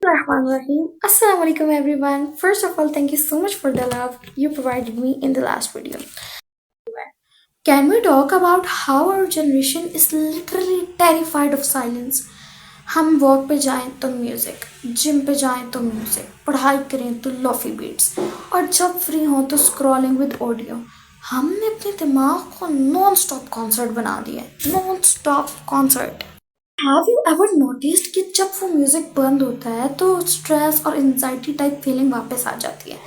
Rahim. Assalamu alaikum everyone. First of all, thank you so much for the love you provided me in the last video. Can we talk about how our generation is literally terrified of silence? हम walk पे जाएं तो music, gym पे जाएं तो music, पढ़ाई करें तो लॉफी बीट्स, और जब फ्री हो तो स्क्रॉलिंग विद ऑडियो। हमने अपने दिमाग को नॉन स्टॉप कॉन्सर्ट बना दिया है, non stop concert. Have you ever noticed कि जब वो म्यूजिक बंद होता है तो स्ट्रेस और एंजाइटी टाइप फीलिंग वापस आ जाती है,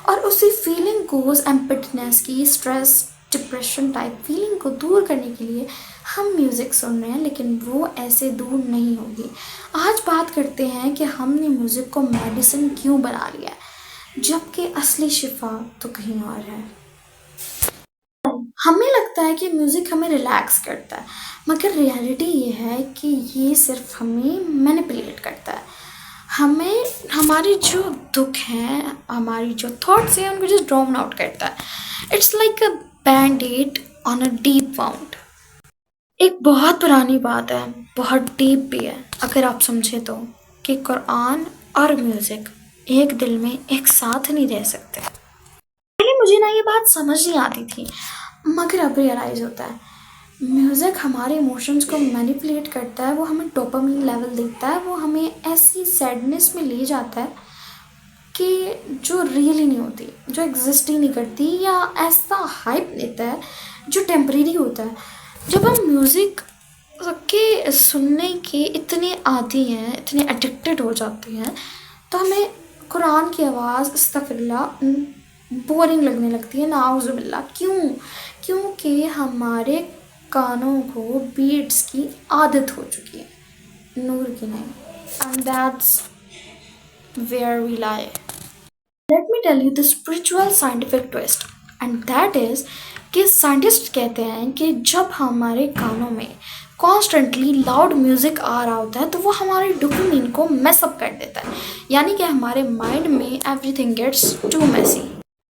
और उसी फीलिंग को, एम्प्टीनेस की, स्ट्रेस डिप्रेशन टाइप फीलिंग को दूर करने के लिए हम म्यूज़िक सुन रहे हैं, लेकिन वो ऐसे दूर नहीं होगी। आज बात करते हैं कि हमने म्यूज़िक को मेडिसिन क्यों बना लिया है, जबकि असली शिफा तो कहीं और है। हमें लगता है कि म्यूज़िक हमें रिलैक्स करता है, मगर रियलिटी ये है कि ये सिर्फ हमें मैनिपुलेट करता है। हमें हमारी जो दुख हैं, हमारी जो थॉट्स हैं, उनको जस्ट ड्राउन आउट करता है। It's like a band-add on a deep wound. एक बहुत पुरानी बात है, बहुत डीप भी है अगर आप समझे तो, कि कुरान और म्यूज़िक एक दिल में एक साथ नहीं रह सकते। पहले मुझे ना ये बात समझ नहीं आती थी, मगर अब रियलाइज़ होता है। म्यूज़िक हमारे इमोशंस को मैनिपुलेट करता है, वो हमें डोपामिन लेवल देता है, वो हमें ऐसी सैडनेस में ले जाता है कि जो रियल ही नहीं होती, जो एग्जिस्ट ही नहीं करती, या ऐसा हाइप देता है जो टेम्परेरी होता है। जब हम म्यूज़िक के सुनने के इतने आदी हैं, इतने एडिक्टेड हो जाते हैं, तो हमें कुरान की आवाज़ अस्तगफिरुल्लाह बोरिंग लगने लगती है, नाउज़ुबिल्लाह। क्यों? क्योंकि हमारे कानों को बीट्स की आदत हो चुकी है, नूर की नहीं। And that's where we lie. Let me tell you the spiritual scientific twist, and that is कि साइंटिस्ट कहते हैं कि जब हमारे कानों में कॉन्स्टेंटली लाउड म्यूज़िक आ रहा होता है तो वो हमारे डोपामिन को मेसअप कर देता है, यानी कि हमारे माइंड में एवरीथिंग गेट्स टू मेसी।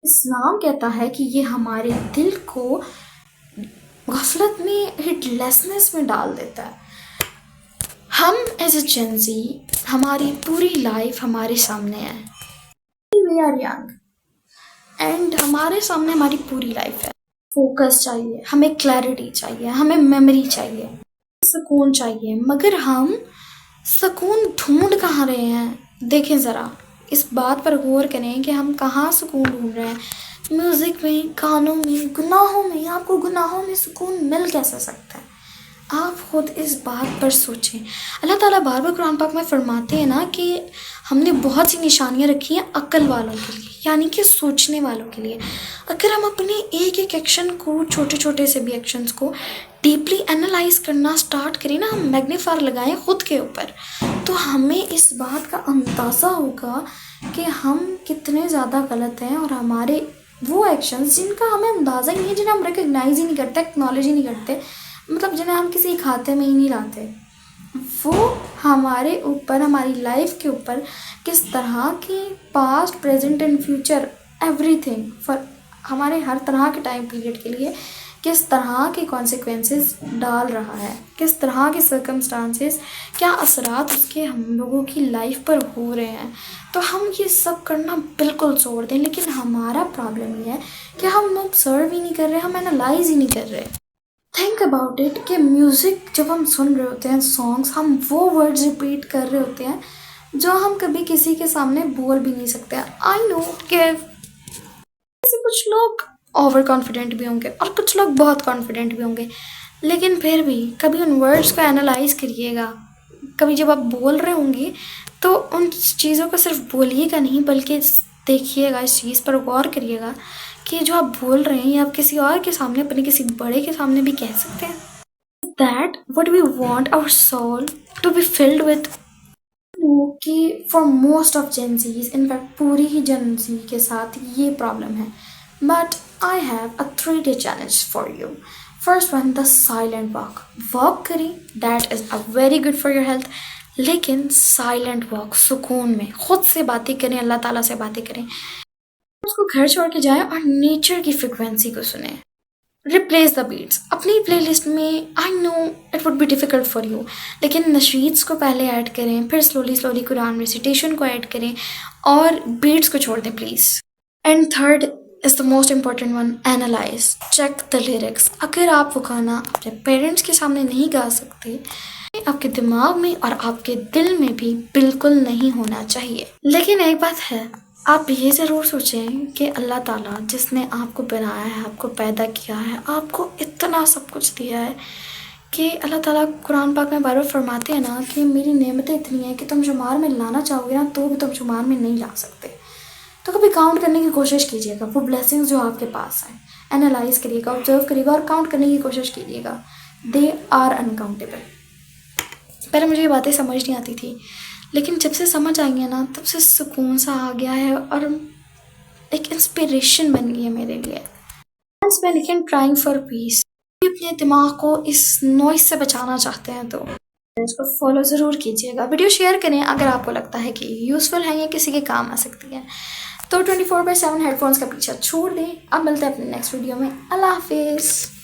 इस्लाम कहता है कि ये हमारे दिल को गफलत में, हिटलेसनेस में डाल देता है। हम एज ए जेंजी, हमारी पूरी लाइफ हमारे सामने है। वी आर यंग एंड हमारे सामने हमारी पूरी लाइफ है। फोकस चाहिए हमें, क्लैरिटी चाहिए हमें, मेमोरी चाहिए, सुकून चाहिए, मगर हम सुकून ढूंढ कहाँ रहे हैं? देखें ज़रा, इस बात पर गौर करें कि हम कहाँ सुकून ढूंढ रहे हैं। म्यूज़िक में, गानों में, गुनाहों में। आपको गुनाहों में सुकून मिल कैसे सकता है? आप खुद इस बात पर सोचें। अल्लाह ताला बार बार कुरान पाक में फरमाते हैं ना कि हमने बहुत सी निशानियाँ रखी हैं अक्ल वालों के लिए, यानी कि सोचने वालों के लिए। अगर हम अपने एक एक एक्शन को, छोटे छोटे से भी एक्शंस को डीपली एनालाइज करना स्टार्ट करें ना, हम मैग्नीफायर लगाएं खुद के ऊपर, तो हमें इस बात का अंदाज़ा होगा कि हम कितने ज़्यादा गलत हैं, और हमारे वो एक्शंस जिनका हमें अंदाज़ा ही नहीं है, जिन्हें हम रिकग्नाइज़ ही नहीं करते, एक्नॉलेज ही नहीं करते, मतलब जिन्हें हम किसी खाते में ही नहीं लाते, वो हमारे ऊपर, हमारी लाइफ के ऊपर किस तरह की past, present and future, everything for हमारे हर तरह के टाइम पीरियड के लिए किस तरह के कॉन्सिक्वेंसेस डाल रहा है, किस तरह के सर्कमस्टांसेस, क्या असरात उसके हम लोगों की लाइफ पर हो रहे हैं। तो हम ये सब करना बिल्कुल छोड़ दें, लेकिन हमारा प्रॉब्लम ये है कि हम ऑब्जर्व ही नहीं कर रहे, हम एनालाइज ही नहीं कर रहे। थिंक अबाउट इट कि म्यूज़िक जब हम सुन रहे होते हैं, सॉन्ग्स, हम वो वर्ड्स रिपीट कर रहे होते हैं जो हम कभी किसी के सामने बोल भी नहीं सकते। आई नो कि कुछ लोग ओवर कॉन्फिडेंट भी होंगे और कुछ लोग बहुत कॉन्फिडेंट भी होंगे, लेकिन फिर भी कभी उन वर्ड्स को एनालाइज करिएगा। कभी जब आप बोल रहे होंगे तो उन चीज़ों को सिर्फ बोलिएगा नहीं, बल्कि देखिएगा, इस चीज़ पर गौर करिएगा कि जो आप बोल रहे हैं ये आप किसी और के सामने, अपने किसी बड़े के सामने भी कह सकते हैं। That what we want our soul to be filled with. कि for most of Gen Zs, in fact पूरी ही जेंजी के साथ ये प्रॉब्लम है। But I have a 3-day challenge for you. First one, the silent walk. Walk करें, that is a very good for your health, लेकिन silent walk, सुकून में खुद से बातें करें, अल्लाह ताला से बातें करें। उसको घर छोड़ के जाएं और नेचर की फ्रिक्वेंसी को सुने। रिप्लेस द बीट्स अपनी प्लेलिस्ट में। I know it would be difficult for you, लेकिन नशीद्स को पहले ऐड करें, फिर स्लोली स्लोली कुरान रिसिटेशन को ऐड करें और बीट्स को छोड़ दें please. And third is the most important one, analyse, check the lyrics. अगर आप वो गाना अपने पेरेंट्स के सामने नहीं गा सकते, आपके दिमाग में और आपके दिल में भी बिल्कुल नहीं होना चाहिए। लेकिन एक बात है, आप ये ज़रूर सोचें कि अल्लाह ताला जिसने आपको बनाया है, आपको पैदा किया है, आपको इतना सब कुछ दिया है कि अल्लाह ताला कुरान पाक में बार बार फरमाते हैं ना कि मेरी नेमतें इतनी हैं कि तुम शुमार में लाना चाहोगे ना तो भी तुम शुमार में नहीं ला सकते। तो कभी काउंट करने की कोशिश कीजिएगा वो ब्लेसिंग्स जो आपके पास हैं, एनालाइज करिएगा, ऑब्जर्व करिएगा और काउंट करने की कोशिश कीजिएगा। They are uncountable. पहले मुझे ये बातें समझ नहीं आती थी, लेकिन जब से समझ आई है ना तब से सुकून सा आ गया है और एक इंस्पिरेशन बन गई है मेरे लिए। लेकिन ट्राइंग फॉर पीस, अपने दिमाग को इस नॉइस से बचाना चाहते हैं तो इसको फॉलो ज़रूर कीजिएगा। वीडियो शेयर करें अगर आपको लगता है कि यूज़फुल है या किसी के काम आ सकती है। तो 24/7 हेडफोन्स का पीछा छोड़ दें। अब मिलते हैं अपने नेक्स्ट वीडियो में। अल्लाह हाफिज़।